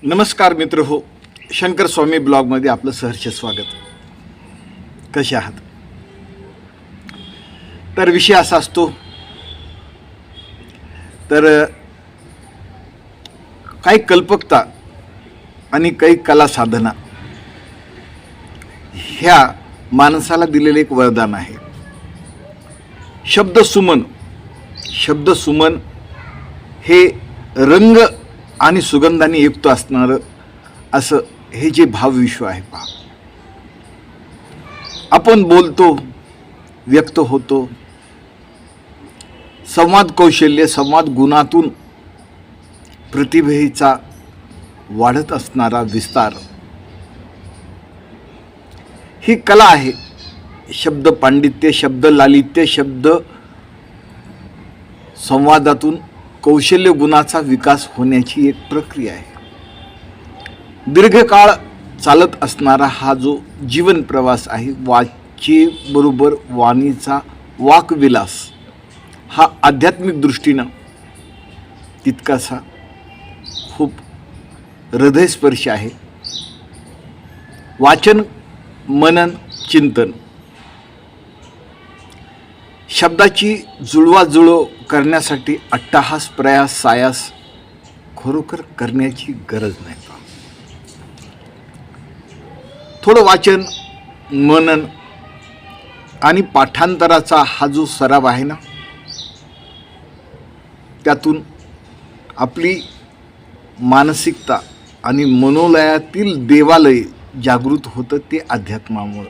नमस्कार मित्र हो, शंकर स्वामी ब्लॉगमध्ये आपलं सहर्ष स्वागत. कसे आहात? तर विषय असा असतो, तर काही कल्पकता आणि काही कला साधना ह्या माणसाला दिलेले एक वरदान आहे. शब्द सुमन हे रंग आणि सुगंधाने युक्त असणारं असं हे जे भावविश्व आहे पहा. आपण बोलतो, व्यक्त होतो, संवाद कौशल्य, संवाद गुणातून प्रतिभेचा वाढत असणारा विस्तार ही कला आहे. शब्द पांडित्य, शब्द लालित्य, शब्द संवादातून कौशल्य गुणाचा विकास होण्याची एक प्रक्रिया आहे. दीर्घकाळ चालत असणारा हा जो जीवन प्रवास आहे, वाचेबरोबर वाणीचा वाकविलास हा आध्यात्मिक दृष्टीनं तितकासा खूप हृदयस्पर्शी आहे. वाचन, मनन, चिंतन, शब्दाची जुळवाजुळव करण्यासाठी अट्टहास, प्रयास, सायास खरोखर करण्याची गरज नाही. थोडं वाचन, मनन आणि पाठांतराचा हा जो सराव आहे ना, त्यातून आपली मानसिकता आणि मनोलयातील देवालय जागृत होतं. ते अध्यात्मामुळं.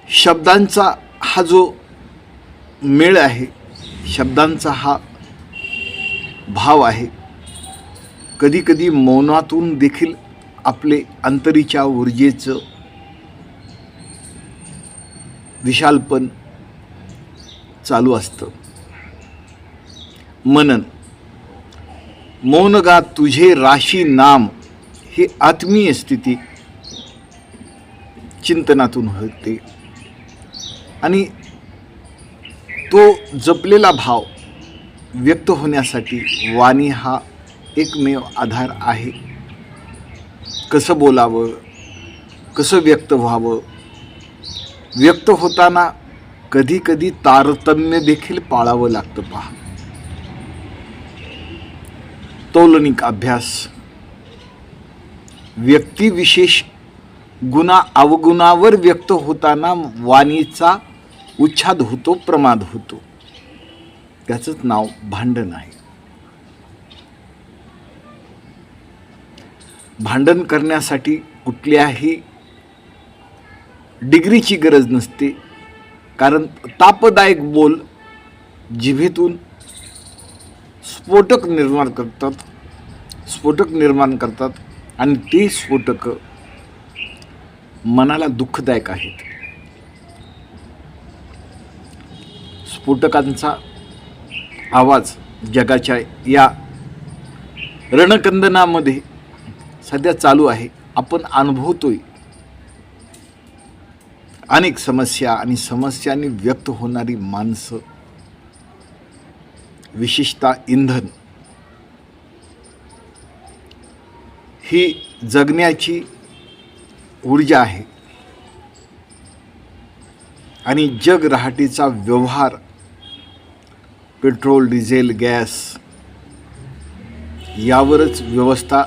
शब्दांचा हा जो मेळ आहे, शब्दांचा हा भाव आहे, कधी कधी मौनातून देखील आपले अंतरीच्या ऊर्जेचं विशालपण चालू असतं. मनन, मौन गा तुझे राशी नाम ही आत्मीय स्थिती चिंतनातून होते आणि तो जपलेला भाव व्यक्त होण्यासाठी वाणी हा एकमेव आधार आहे. कसं बोलावं, कसं व्यक्त व्हावं, व्यक्त होताना कधी कधी तारतम्य देखील पाळावं लागतं पहा. तौलनिक अभ्यास, व्यक्तिविशेष गुणा अवगुणावर व्यक्त होताना वाणीचा उच्छाद होतो, प्रमाद होतो. त्याचंच नाव भांडण आहे. भांडण करण्यासाठी कुठल्याही डिग्रीची गरज नसते, कारण तापदायक बोल जिभेतून स्फोटक निर्माण करतात आणि ते स्फोटक मनाला दुःखदायक आहेत. स्फोटकांचा आवाज जगाच्या या रणकंदनामध्ये सध्या चालू आहे. आपण अनुभवतोय अनेक समस्या आणि समस्यांनी व्यक्त होणारी माणसं, विशेषतः इंधन ही जगण्याची ऊर्जा आहे आणि जग रहाटीचा व्यवहार पेट्रोल, डिझेल, गॅस यावरच व्यवस्था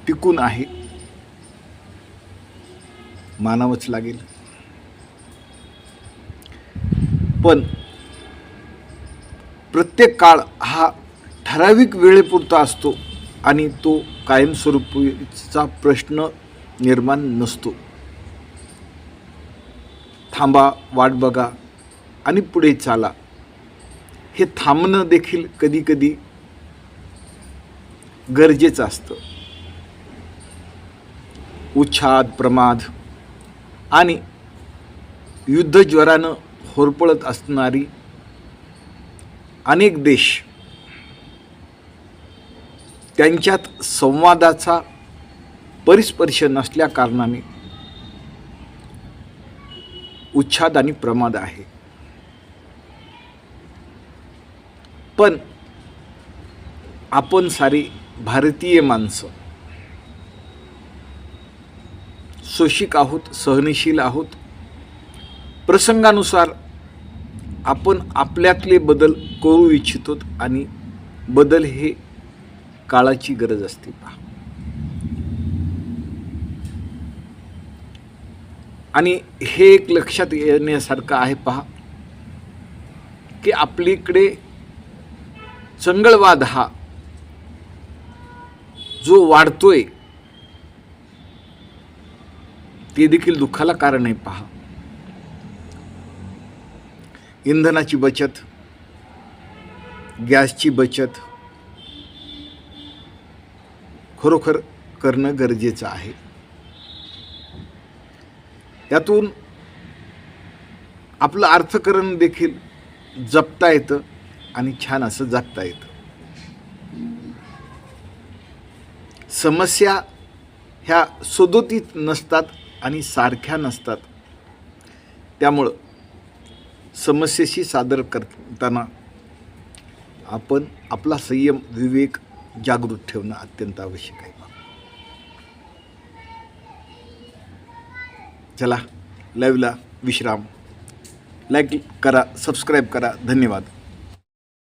टिकून आहे. मानावंच लागेल. पण प्रत्येक काळ हा ठराविक वेळेपुरता असतो आणि तो कायमस्वरूपीचा प्रश्न निर्माण नसतो. थांबा, वाट बघा आणि पुढे चाला, हे थांबणं देखील कधी कधी गरजेचं असतं. उच्छाद, प्रमाद आणि युद्धज्वरानं होरपळत असणारी अनेक देश, त्यांच्यात संवादाचा परिस्पर्श नसल्या कारणाने उच्छाद आणि प्रमाद आहे. पण आपण सारी भारतीय माणसं सोशिक आहोत, सहनशील आहोत. प्रसंगानुसार आपण आपल्यातले बदल करू इच्छितो आणि बदल हे काळाची गरज असते. पहा, आणि हे एक लक्षात येण्यासारखं आहे. पहा की आपलीकडे चंगळवाद हा जो वाढतोय ते देखील दुःखाला कारण आहे. पहा, इंधनाची बचत, गॅसची बचत खरोखर करणं गरजेचं आहे. त्यातून आपलं अर्थकारण देखील जपता येतं आणि छान असं जगता येतं. समस्या ह्या सदोतीत नसतात आणि सारख्या नसतात. त्यामुळं समस्येशी सादर करताना आपण आपला संयम, विवेक जागृत ठेवणं अत्यंत आवश्यक आहे. चला, लाईव्हला विश्राम. लाईक करा, सबस्क्राईब करा. धन्यवाद.